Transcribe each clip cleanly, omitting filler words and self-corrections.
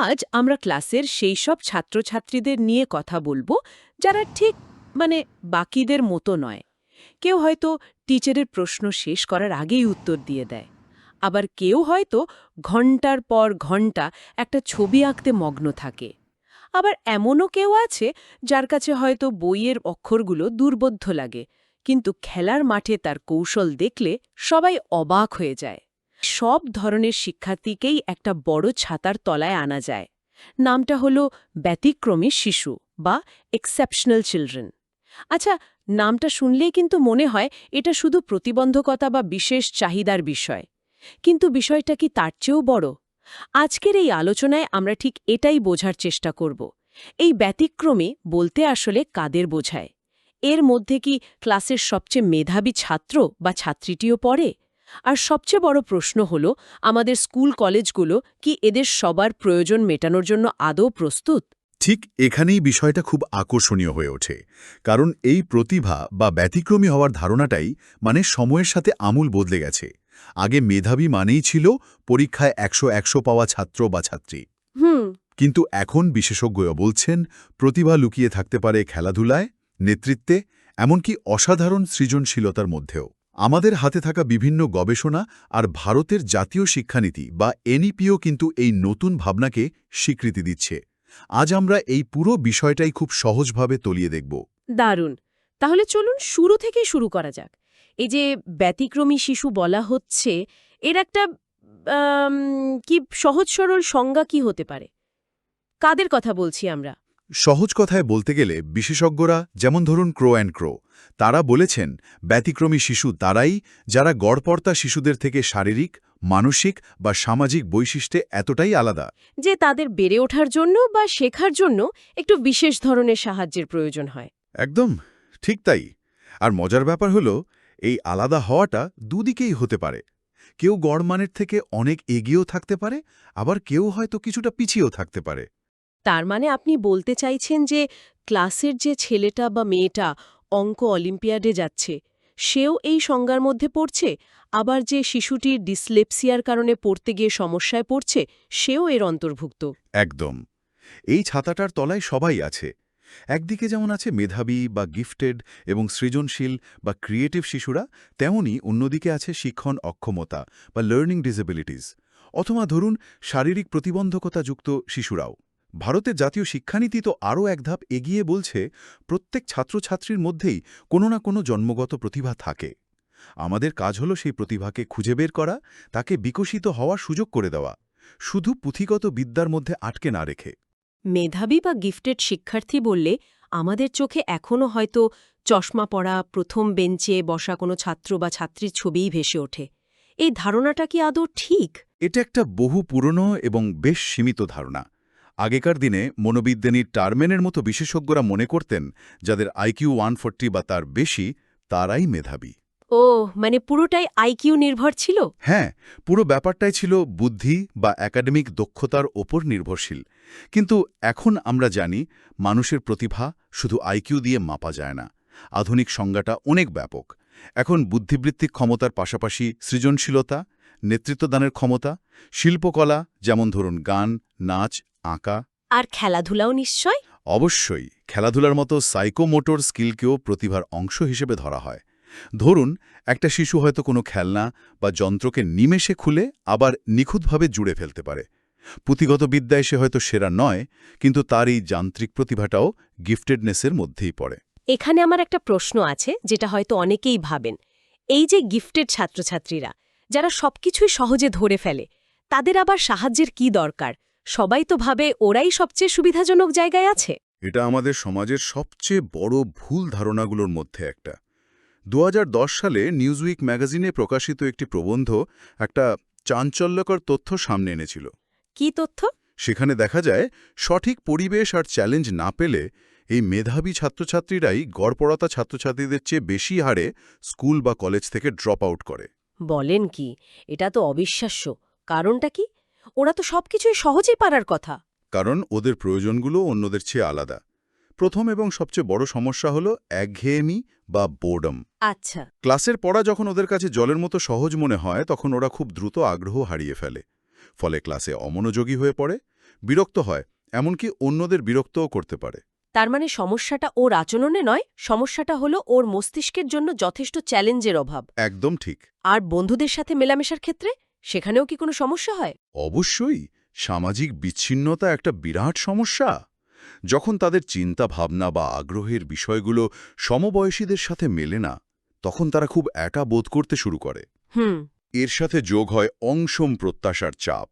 আজ আমরা ক্লাসের সেই সব ছাত্রছাত্রীদের নিয়ে কথা বলবো যারা ঠিক বাকিদের মতো নয়। কেউ হয়তো টিচারের প্রশ্ন শেষ করার আগেই উত্তর দিয়ে দেয়, আবার কেউ হয়তো ঘন্টার পর ঘন্টা একটা ছবি আঁকতে মগ্ন থাকে। আবার এমনও কেউ আছে যার কাছে হয়তো বইয়ের অক্ষরগুলো দুর্বোধ্য লাগে, কিন্তু খেলার মাঠে তার কৌশল দেখলে সবাই অবাক হয়ে যায়। সব ধরনের শিক্ষার্থীকেই একটা বড় ছাতার তলায় আনা যায়। নামটা হলো ব্যতিক্রমী শিশু বা এক্সেপশনাল চিলড্রেন। আচ্ছা, নামটা শুনলেই কিন্তু মনে হয় এটা শুধু প্রতিবন্ধকতা বা বিশেষ চাহিদার বিষয়। কিন্তু বিষয়টা কি তার চেয়েও বড়? আজকের এই আলোচনায় আমরা ঠিক এটাই বোঝার চেষ্টা করব। এই ব্যতিক্রমী বলতে আসলে কাদের বোঝায়? এর মধ্যে কি ক্লাসের সবচেয়ে মেধাবী ছাত্র বা ছাত্রীটিও পড়ে? আর সবচেয়ে বড় প্রশ্ন হল, আমাদের স্কুল কলেজগুলো কি এদের সবার প্রয়োজন মেটানোর জন্য আদৌ প্রস্তুত? ঠিক এখানেই বিষয়টা খুব আকর্ষণীয় হয়ে ওঠে, কারণ এই প্রতিভা বা ব্যতিক্রমী হওয়ার ধারণাটাই সময়ের সাথে আমূল বদলে গেছে। আগে মেধাবী মানেই ছিল পরীক্ষায় ১০০ পাওয়া ছাত্র বা ছাত্রী। কিন্তু এখন বিশেষজ্ঞরা বলছেন প্রতিভা লুকিয়ে থাকতে পারে খেলাধুলায়, নেতৃত্বে, এমনকি অসাধারণ সৃজনশীলতার মধ্যেও। আমাদের হাতে থাকা বিভিন্ন গবেষণা আর ভারতের জাতীয় শিক্ষানীতি বা এনইপিও কিন্তু এই নতুন ভাবনাকে স্বীকৃতি দিচ্ছে। আজ আমরা এই পুরো বিষয়টাই খুব সহজভাবে তলিয়ে দেখব। দারুণ। তাহলে চলুন শুরু থেকেই শুরু করা যাক। এই যে ব্যতিক্রমী শিশু বলা হচ্ছে, এর একটা কি সহজ সরল সংজ্ঞা কি হতে পারে? কাদের কথা বলছি আমরা? সহজ কথায় বলতে গেলে বিশেষজ্ঞরা, যেমন ধরুন ক্রো অ্যান্ড ক্রো, তারা বলেছেন ব্যতিক্রমী শিশু তারাই যারা গড়পড়তা শিশুদের থেকে শারীরিক, মানসিক বা সামাজিক বৈশিষ্ট্যে এতটাই আলাদা যে তাদের বেড়ে ওঠার জন্য বা শেখার জন্য একটু বিশেষ ধরনের সাহায্যের প্রয়োজন হয়। একদম ঠিক তাই। আর মজার ব্যাপার হলো, এই আলাদা হওয়াটা দুদিকেই হতে পারে। কেউ গড়মানের থেকে অনেক এগিয়েও থাকতে পারে, আবার কেউ হয়তো কিছুটা পিছিয়েও থাকতে পারে। তার মানে আপনি বলতে চাইছেন যে ক্লাসের যে ছেলেটা বা মেয়েটা অঙ্ক অলিম্পিয়াডে যাচ্ছে, সেও এই সংজ্ঞার মধ্যে পড়ছে, আবার যে শিশুটির ডিসলেপসিয়ার কারণে পড়তে গিয়ে সমস্যায় পড়ছে, সেও এর অন্তর্ভুক্ত। একদম। এই ছাতাটার তলায় সবাই আছে। একদিকে যেমন আছে মেধাবী বা গিফটেড এবং সৃজনশীল বা ক্রিয়েটিভ শিশুরা, তেমনি অন্যদিকে আছে শিক্ষণ অক্ষমতা বা লার্নিং ডিসেবিলিটিস, অথবা ধরুন শারীরিক প্রতিবন্ধকতাযুক্ত শিশুরাও। ভারতের জাতীয় শিক্ষানীতি তো আরও এক ধাপ এগিয়ে বলছে, প্রত্যেক ছাত্রছাত্রীর মধ্যেই কোনো না কোনো জন্মগত প্রতিভা থাকে। আমাদের কাজ হলো সেই প্রতিভাকে খুঁজে বের করা, তাকে বিকশিত হওয়ার সুযোগ করে দেওয়া, শুধু পুঁথিগত বিদ্যার মধ্যে আটকে না রেখে। মেধাবী বা গিফটেড শিক্ষার্থী বললে আমাদের চোখে এখনও হয়তো চশমা পরা, প্রথম বেঞ্চে বসা কোনো ছাত্র বা ছাত্রীর ছবিই ভেসে ওঠে। এই ধারণাটা কি আদৌ ঠিক? এটা একটা বহু পুরনো এবং বেশ সীমিত ধারণা। আগেকার দিনে মনোবিজ্ঞানী টারম্যানের মতো বিশেষজ্ঞরা মনে করতেন যাদের আইকিউ 140 বা তার বেশি, তারাই মেধাবী। ও, মানে পুরোটাই আইকিউ নির্ভর ছিল? হ্যাঁ, পুরো ব্যাপারটাই ছিল বুদ্ধি বা একাডেমিক দক্ষতার ওপর নির্ভরশীল। কিন্তু এখন আমরা জানি মানুষের প্রতিভা শুধু আইকিউ দিয়ে মাপা যায় না। আধুনিক সংজ্ঞাটা অনেক ব্যাপক। এখন বুদ্ধিবৃত্তিক ক্ষমতার পাশাপাশি সৃজনশীলতা, নেতৃত্বদানের ক্ষমতা, শিল্পকলা, যেমন ধরুন গান, নাচ, আঁকা। আর খেলাধুলাও নিশ্চয়? অবশ্যই, খেলাধুলার মতো সাইকোমোটর স্কিলকেও প্রতিভার অংশ হিসেবে ধরা হয়। ধরুন একটা শিশু হয়তো কোনো খেলনা বা যন্ত্রকে নিমেষে খুলে আবার নিখুঁতভাবে জুড়ে ফেলতে পারে। পুঁথিগত বিদ্যায় সে হয়তো সেরা নয়, কিন্তু তার এই যান্ত্রিক প্রতিভাটাও গিফটেডনেসের মধ্যেই পড়ে। এখানে আমার একটা প্রশ্ন আছে, যেটা হয়তো অনেকেই ভাবেন। এই যে গিফটেড ছাত্রছাত্রীরা, যারা সবকিছুই সহজে ধরে ফেলে, তাদের আবার সাহায্যের কি দরকার? সবাই তো ভাবে ওরাই সবচেয়ে সুবিধাজনক জায়গায় আছে। এটা আমাদের সমাজের সবচেয়ে বড় ভুল ধারণাগুলোর মধ্যে একটা। ২০১০ সালে নিউজউইক ম্যাগাজিনে প্রকাশিত একটি প্রবন্ধ একটা চাঞ্চল্যকর তথ্য সামনে এনেছিল। কি তথ্য? সেখানে দেখা যায় সঠিক পরিবেশ আর চ্যালেঞ্জ না পেলে এই মেধাবী ছাত্রছাত্রীরাই গড়পড়তা ছাত্রছাত্রীদের চেয়ে বেশি হারে স্কুল বা কলেজ থেকে ড্রপ আউট করে। বলেন কি? এটা তো অবিশ্বাস্য। কারণটা কি? ওরা তো সবকিছুই সহজেই পারার কথা। কারণ ওদের প্রয়োজনগুলো অন্যদের চেয়ে আলাদা। প্রথম এবং সবচেয়ে বড় সমস্যা হলো একঘেয়েমি বা বোর্ডম। আচ্ছা। ক্লাসের পড়া যখন ওদের কাছে জলের মতো সহজ মনে হয়, তখন ওরা খুব দ্রুত আগ্রহ হারিয়ে ফেলে। ফলে ক্লাসে অমনোযোগী হয়ে পড়ে, বিরক্ত হয়, এমনকি অন্যদের বিরক্তও করতে পারে। তার মানে সমস্যাটা ওর আচরণে নয়, সমস্যাটা হলো ওর মস্তিষ্কের জন্য যথেষ্ট চ্যালেঞ্জের অভাব। একদম ঠিক। আর বন্ধুদের সাথে মেলামেশার ক্ষেত্রে সেখানেও কি কোনো সমস্যা হয়? অবশ্যই, সামাজিক বিচ্ছিন্নতা একটা বিরাট সমস্যা। যখন তাদের চিন্তা ভাবনা বা আগ্রহের বিষয়গুলো সমবয়সীদের সাথে মেলে না, তখন তারা খুব একা বোধ করতে শুরু করে। হুম। এর সাথে যোগ হয় অংশম প্রত্যাশার চাপ।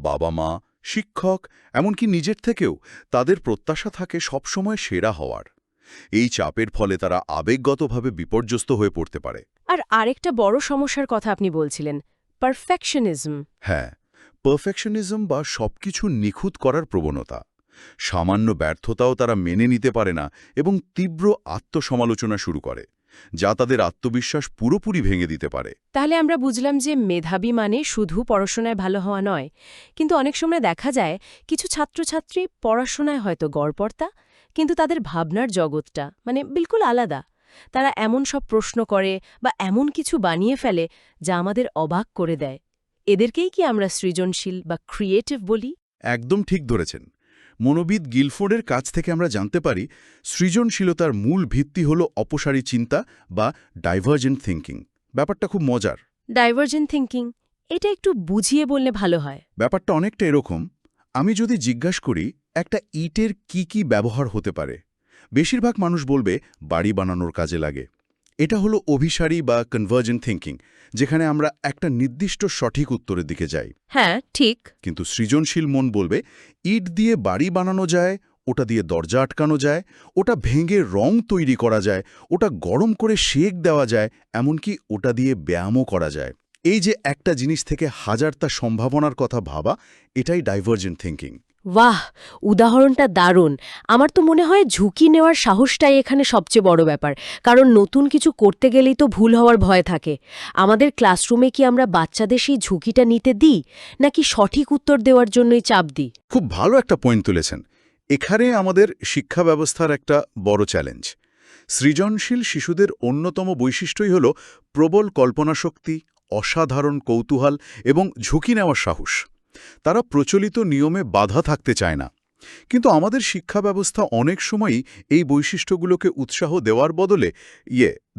বাবা মা, শিক্ষক, এমনকি নিজের থেকেও তাদের প্রত্যাশা থাকে সবসময় সেরা হওয়ার। এই চাপের ফলে তারা আবেগগতভাবে বিপর্যস্ত হয়ে পড়তে পারে। আর আরেকটা বড় সমস্যার কথা আপনি বলছিলেন, পারফেকশনিজম। হ্যাঁ, পারফেকশনিজম বা সবকিছু নিখুঁত করার প্রবণতা। সামান্য ব্যর্থতাও তারা মেনে নিতে পারে না এবং তীব্র আত্মসমালোচনা শুরু করে, যা তাদের আত্মবিশ্বাস পুরোপুরি ভেঙে দিতে পারে। তাহলে আমরা বুঝলাম যে মেধাবী মানে শুধু পড়াশোনায় ভালো হওয়া নয়, কিন্তু অনেক সময় দেখা যায় কিছু ছাত্রছাত্রী পড়াশোনায় হয়তো গড়পড়তা, কিন্তু তাদের ভাবনার জগৎটা মানে বিলকুল আলাদা। তারা এমন সব প্রশ্ন করে বা এমন কিছু বানিয়ে ফেলে যা আমাদের অবাক করে দেয়। এদেরকেই কি আমরা সৃজনশীল বা ক্রিয়েটিভ বলি? একদম ঠিক ধরেছেন। মনোবিদ গিলফোর্ডের কাছ থেকে আমরা জানতে পারি, সৃজনশীলতার মূল ভিত্তি হল অপসারী চিন্তা বা ডাইভার্জেন্ট থিঙ্কিং। ব্যাপারটা খুব মজার। ডাইভার্জেন্ট থিঙ্কিং, এটা একটু বুঝিয়ে বললে ভালো হয়। ব্যাপারটা অনেকটা এরকম, আমি যদি জিজ্ঞাসা করি একটা ইটের কি ব্যবহার হতে পারে, বেশিরভাগ মানুষ বলবে বাড়ি বানানোর কাজে লাগে। এটা হলো অভিসারী বা কনভার্জেন্ট থিঙ্কিং, যেখানে আমরা একটা নির্দিষ্ট সঠিক উত্তরের দিকে যাই। হ্যাঁ, ঠিক। কিন্তু সৃজনশীল মন বলবে ইট দিয়ে বাড়ি বানানো যায়, ওটা দিয়ে দরজা আটকানো যায়, ওটা ভেঙে রং তৈরি করা যায়, ওটা গরম করে সেক দেওয়া যায়, এমনকি ওটা দিয়ে ব্যায়ামও করা যায়। এই যে একটা জিনিস থেকে হাজারটা সম্ভাবনার কথা ভাবা, এটাই ডাইভার্জেন্ট থিঙ্কিং। বাহ, উদাহরণটা দারুণ। আমার তো মনে হয় ঝুঁকি নেওয়ার সাহসটাই এখানে সবচেয়ে বড় ব্যাপার, কারণ নতুন কিছু করতে গেলেই তো ভুল হওয়ার ভয় থাকে। আমাদের ক্লাসরুমে কি আমরা বাচ্চাদের সেই ঝুঁকিটা নিতে দিই, নাকি সঠিক উত্তর দেওয়ার জন্যই চাপ দিই? খুব ভালো একটা পয়েন্ট তুলেছেন। এখানে আমাদের শিক্ষা ব্যবস্থার একটা বড় চ্যালেঞ্জ। সৃজনশীল শিশুদের অন্যতম বৈশিষ্ট্যই হল প্রবল কল্পনাশক্তি, অসাধারণ কৌতূহল এবং ঝুঁকি নেওয়ার সাহস। তারা প্রচলিত নিয়মে বাধা থাকতে চায় না। কিন্তু আমাদের শিক্ষা ব্যবস্থা অনেক সময়ই এই বৈশিষ্ট্যগুলোকে উৎসাহ দেওয়ার বদলে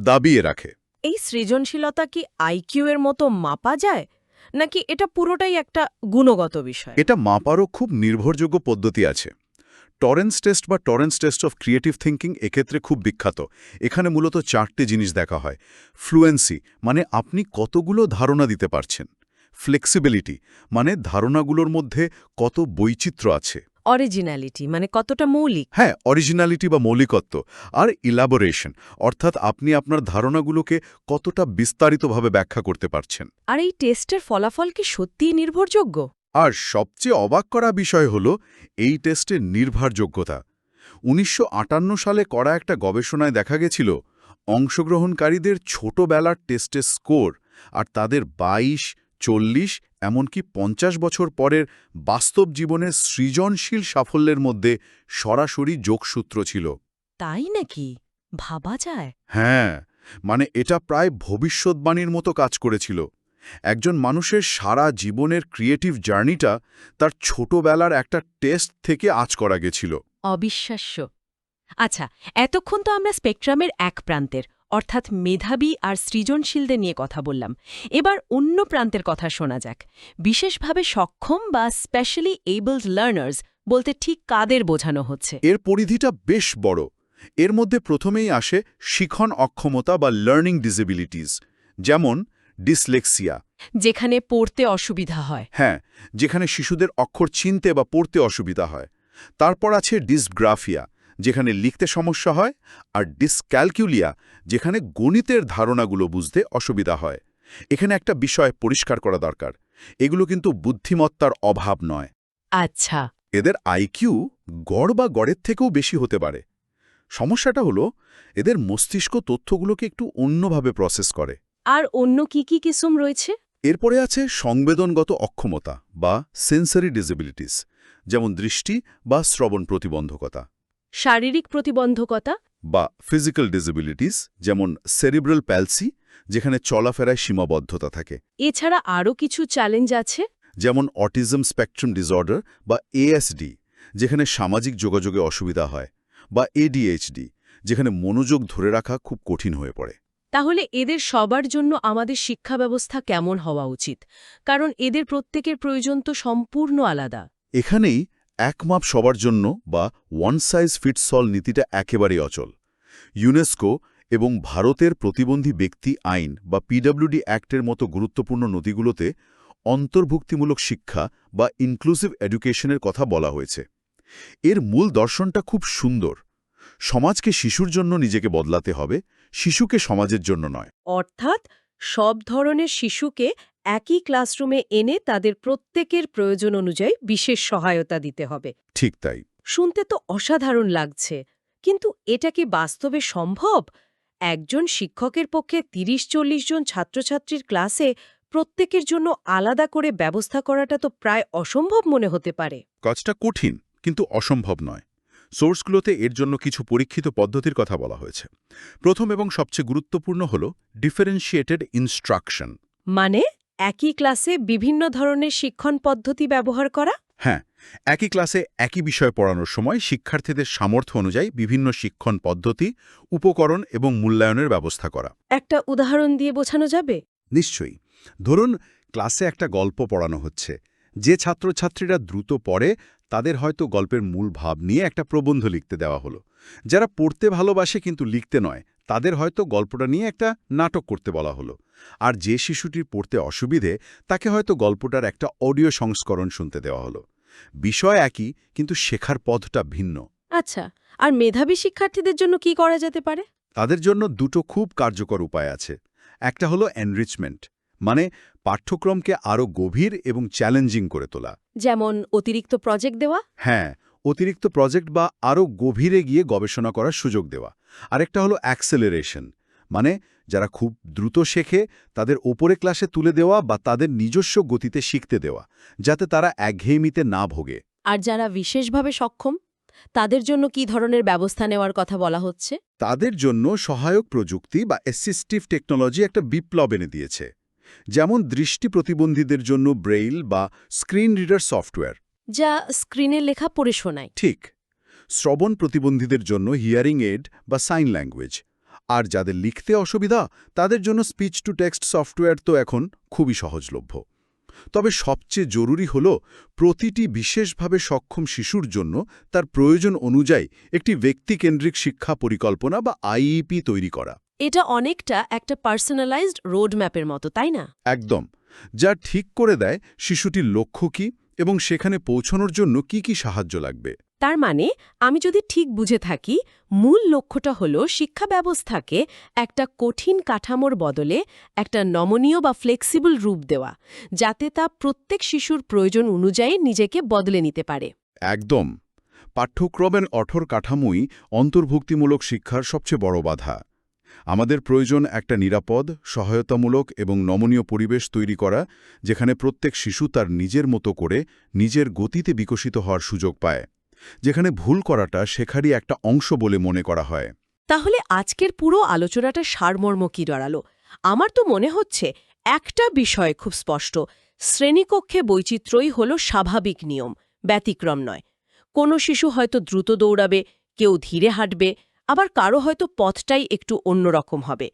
দাবিয়ে রাখে। এই সৃজনশীলতা কি আইকিউ এর মতো মাপা যায়, নাকি এটা পুরোটাই একটা গুণগত বিষয়? এটা মাপারও খুব নির্ভরযোগ্য পদ্ধতি আছে। টরেন্স টেস্ট বা Torrens test of creative thinking এক্ষেত্রে খুব বিখ্যাত। এখানে মূলত 4টে জিনিস দেখা হয়। ফ্লুয়েন্সি মানে আপনি কতগুলো ধারণা দিতে পারছেন। ফ্লেক্সিবিলিটি মানে ধারণাগুলোর মধ্যে কত বৈচিত্র্য আছে। অরিজিনালিটি মানে কতটা মৌলিক। হ্যাঁ, অরিজিনালিটি বা মৌলিকত্ব। আর ইলাবোরেশন অর্থাৎ আপনি আপনার ধারণাগুলোকে কতটা বিস্তারিতভাবে ব্যাখ্যা করতে পারছেন। আর এই টেস্টের ফলাফল কি সত্যিই নির্ভরযোগ্য? আর সবচেয়ে অবাক করা বিষয় হল এই টেস্টের নির্ভরযোগ্যতা। ১৯৫৮ সালে করা একটা গবেষণায় দেখা গেছিল, অংশগ্রহণকারীদের ছোটবেলার টেস্টের স্কোর আর তাদের ২২, ৪০, এমনকি ৫০ বছর পরের বাস্তব জীবনের সৃজনশীল সাফল্যের মধ্যে সরাসরি যোগসূত্র ছিল। তাই নাকি? ভাবা যায়। হ্যাঁ, মানে এটা প্রায় ভবিষ্যদ্বাণীর মতো কাজ করেছিল। একজন মানুষের সারা জীবনের ক্রিয়েটিভ জার্নিটা তার ছোটবেলার একটা টেস্ট থেকে আঁচ করা গেছিল। অবিশ্বাস্য। আচ্ছা, এতক্ষণ তো আমরা স্পেকট্রামের এক প্রান্তের অর্থাৎ মেধাবী আর সৃজনশীলদের নিয়ে কথা বললাম। এবার অন্য প্রান্তের কথা শোনা যাক। বিশেষভাবে সক্ষম বা স্পেশালি এবলড লার্নার্স বলতে ঠিক কাদের বোঝানো হচ্ছে? এর পরিধিটা বেশ বড়। এর মধ্যে প্রথমেই আসে শিখন অক্ষমতা বা লার্নিং ডিসেবিলিটিস, যেমন ডিসলেক্সিয়া। যেখানে পড়তে অসুবিধা হয়। হ্যাঁ, যেখানে শিশুদের অক্ষর চিনতে বা পড়তে অসুবিধা হয়। তারপর আছে ডিসগ্রাফিয়া, যেখানে লিখতে সমস্যা হয়, আর ডিসক্যালকুলিয়া, যেখানে গণিতের ধারণাগুলো বুঝতে অসুবিধা হয়। এখানে একটা বিষয় পরিষ্কার করা দরকার, এগুলো কিন্তু বুদ্ধিমত্তার অভাব নয়। আচ্ছা। এদের আইকিউ গড় বা গড়ের থেকেও বেশি হতে পারে। সমস্যাটা হলো এদের মস্তিষ্ক তথ্যগুলোকে একটু অন্যভাবে প্রসেস করে। আর অন্য কি কি কিসুম রয়েছে? এরপরে আছে সংবেদনগত অক্ষমতা বা সেন্সরি ডিসেবিলিটিস, যেমন দৃষ্টি বা শ্রবণ প্রতিবন্ধকতা। শারীরিক প্রতিবন্ধকতা বা ফিজিক্যাল ডিসেবিলিটিস, যেমন সেরিব্রাল প্যালসি, যেখানে চলাফেরায় সীমাবদ্ধতা থাকে। এছাড়া আরও কিছু চ্যালেঞ্জ আছে? যেমন অটিজম স্পেকট্রাম ডিসঅর্ডার বা এএসডি, যেখানে সামাজিক যোগাযোগে অসুবিধা হয়, বা এডিএইচডি, যেখানে মনোযোগ ধরে রাখা খুব কঠিন হয়ে পড়ে। তাহলে এদের সবার জন্য আমাদের শিক্ষা ব্যবস্থা কেমন হওয়া উচিত? কারণ এদের প্রত্যেকের প্রয়োজন তো সম্পূর্ণ আলাদা। এখানেই এক মাপ সবার জন্য বা ওয়ান সাইজ ফিটস অল নীতিটা একেবারেই অচল। ইউনেস্কো এবং ভারতের প্রতিবন্ধী ব্যক্তি আইন বা পিডব্লিউডি অ্যাক্টের মতো গুরুত্বপূর্ণ নথিগুলোতে অন্তর্ভুক্তিমূলক শিক্ষা বা ইনক্লুসিভ এডুকেশনের কথা বলা হয়েছে। এর মূল দর্শনটা খুব সুন্দর। সমাজকে শিশুর জন্য নিজেকে বদলাতে হবে, শিশুকে সমাজের জন্য নয়। অর্থাৎ সব ধরনের শিশুকে একই ক্লাসরুমে এনে তাদের প্রত্যেকের প্রয়োজন অনুযায়ী বিশেষ সহায়তা দিতে হবে। ঠিক তাই। শুনতে তো অসাধারণ লাগছে, কিন্তু এটা কি বাস্তবে সম্ভব? একজন শিক্ষকের পক্ষে ৩০-৪০ জন ছাত্রছাত্রীর ক্লাসে প্রত্যেকের জন্য আলাদা করে ব্যবস্থা করাটা তো প্রায় অসম্ভব মনে হতে পারে। কাজটা কঠিন, কিন্তু অসম্ভব নয়। সোর্সগুলোতে এর জন্য কিছু পরীক্ষিত পদ্ধতির কথা বলা হয়েছে। প্রথম এবং সবচেয়ে গুরুত্বপূর্ণ হল ডিফারেন্সিয়েটেড ইনস্ট্রাকশন। মানে একই ক্লাসে বিভিন্ন ধরনের শিক্ষণ পদ্ধতি ব্যবহার করা? হ্যাঁ, একই ক্লাসে একই বিষয় পড়ানোর সময় শিক্ষার্থীদের সামর্থ্য অনুযায়ী বিভিন্ন শিক্ষণ পদ্ধতি, উপকরণ এবং মূল্যায়নের ব্যবস্থা করা। একটা উদাহরণ দিয়ে বোঝানো যাবে? নিশ্চয়ই। ধরুন, ক্লাসে একটা গল্প পড়ানো হচ্ছে। যে ছাত্রছাত্রীরা দ্রুত পড়ে তাদের হয়তো গল্পের মূল ভাব নিয়ে একটা প্রবন্ধ লিখতে দেওয়া হলো। যারা পড়তে ভালোবাসে কিন্তু লিখতে নয়, তাদের হয়তো গল্পটা নিয়ে একটা নাটক করতে বলা হলো। আর যে শিশুটির পড়তে অসুবিধে, তাকে হয়তো গল্পটার একটা অডিও সংস্করণ শুনতে দেওয়া হলো। বিষয় একই, কিন্তু শেখার পথটা ভিন্ন। আচ্ছা, আর মেধাবী শিক্ষার্থীদের জন্য কি করা যেতে পারে? তাদের জন্য দুটো খুব কার্যকর উপায় আছে। একটা হলো এনরিচমেন্ট, মানে পাঠ্যক্রমকে আরও গভীর এবং চ্যালেঞ্জিং করে তোলা। যেমন অতিরিক্ত প্রজেক্ট দেওয়া? হ্যাঁ, অতিরিক্ত প্রজেক্ট বা আরও গভীরে গিয়ে গবেষণা করার সুযোগ দেওয়া। আরেকটা হলো অ্যাক্সেলারেশন, মানে যারা খুব দ্রুত শেখে তাদের ওপরে ক্লাসে তুলে দেওয়া বা তাদের নিজস্ব গতিতে শিখতে দেওয়া, যাতে তারা একঘেয়েমিতে না ভোগে। আর যারা বিশেষভাবে সক্ষম, তাদের জন্য কি ধরনের ব্যবস্থা নেওয়ার কথা বলা হচ্ছে? তাদের জন্য সহায়ক প্রযুক্তি বা অ্যাসিস্টিভ টেকনোলজি একটা বিপ্লব এনে দিয়েছে। যেমন দৃষ্টি প্রতিবন্ধীদের জন্য ব্রেইল বা স্ক্রিন রিডার সফটওয়্যার, যা স্ক্রিনে লেখা পড়ে শোনায়। ঠিক। শ্রবণ প্রতিবন্ধীদের জন্য হিয়ারিং এড বা সাইন ল্যাঙ্গুয়েজ। আর যাদের লিখতে অসুবিধা, তাদের জন্য স্পিচ টু টেক্সট সফটওয়্যার তো এখন খুবই সহজলভ্য। তবে সবচেয়ে জরুরি হল প্রতিটি বিশেষভাবে সক্ষম শিশুর জন্য তার প্রয়োজন অনুযায়ী একটি ব্যক্তিকেন্দ্রিক শিক্ষা পরিকল্পনা বা আইইপি তৈরি করা। এটা অনেকটা একটা পার্সোনালাইজড রোডম্যাপের মতো, তাই না? একদম। যা ঠিক করে দেয় শিশুটির লক্ষ্য কী এবং সেখানে পৌঁছানোর জন্য কি কি সাহায্য লাগবে। তার মানে আমি যদি ঠিক বুঝে থাকি, মূল লক্ষ্যটা হলো শিক্ষা ব্যবস্থাকে একটা কঠিন কাঠামোর বদলে একটা নমনীয় বা ফ্লেক্সিবল রূপ দেওয়া, যাতে তা প্রত্যেক শিশুর প্রয়োজন অনুযায়ী নিজেকে বদলে নিতে পারে। একদম। পাঠ্যক্রমের কঠোর কাঠামোই অন্তর্ভুক্তিমূলক শিক্ষার সবচেয়ে বড় বাধা। আমাদের প্রয়োজন একটা নিরাপদ, সহায়তামূলক এবং নমনীয় পরিবেশ তৈরি করা, যেখানে প্রত্যেক শিশু তার নিজের মতো করে নিজের গতিতে বিকশিত হওয়ার সুযোগ পায়, যেখানে ভুল করাটা শেখারই একটা অংশ বলে মনে করা হয়। তাহলে আজকের পুরো আলোচনাটা সারমর্ম কি দাঁড়ালো? আমার তো মনে হচ্ছে একটা বিষয় খুব স্পষ্ট: শ্রেণীকক্ষে বৈচিত্র্যই হলো স্বাভাবিক নিয়ম, ব্যতিক্রম নয়। কোনো শিশু হয়তো দ্রুত দৌড়াবে, কেউ ধীরে হাঁটবে, আবার কারো হয়তো পথটাই একটু অন্যরকম হবে।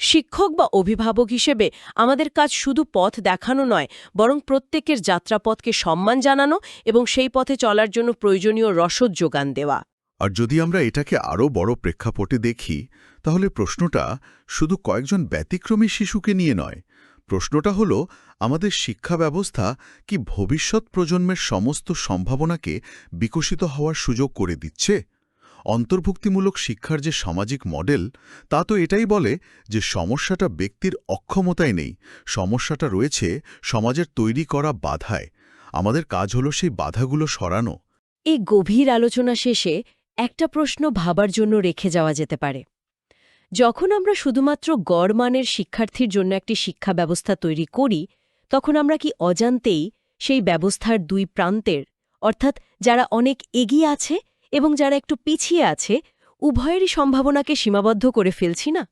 শিক্ষক বা অভিভাবক হিসেবে আমাদের কাজ শুধু পথ দেখানো নয়, বরং প্রত্যেকের যাত্রাপথকে সম্মান জানানো এবং সেই পথে চলার জন্য প্রয়োজনীয় রসদ যোগান দেওয়া। আর যদি আমরা এটাকে আরও বড় প্রেক্ষাপটে দেখি, তাহলে প্রশ্নটা শুধু কয়েকজন ব্যতিক্রমী শিশুকে নিয়ে নয়। প্রশ্নটা হলো, আমাদের শিক্ষা ব্যবস্থা কি ভবিষ্যৎ প্রজন্মের সমস্ত সম্ভাবনাকে বিকশিত হওয়ার সুযোগ করে দিচ্ছে? অন্তর্ভুক্তিমূলক শিক্ষার যে সামাজিক মডেল, তা তো এটাই বলে যে সমস্যাটা ব্যক্তির অক্ষমতায় নেই, সমস্যাটা রয়েছে সমাজের তৈরি করা বাধায়। আমাদের কাজ হলো সেই বাধাগুলো সরানো। এই গভীর আলোচনা শেষে একটা প্রশ্ন ভাবার জন্য রেখে যাওয়া যেতে পারে। যখন আমরা শুধুমাত্র গড়মানের শিক্ষার্থীর জন্য একটি শিক্ষা ব্যবস্থা তৈরি করি, তখন আমরা কি অজান্তেই সেই ব্যবস্থার দুই প্রান্তের, অর্থাৎ যারা অনেক এগিয়ে আছে এবং যারা একটু পিছিয়ে আছে, উভয়েরই সম্ভাবনাকে সীমাবদ্ধ করে ফেলছি না?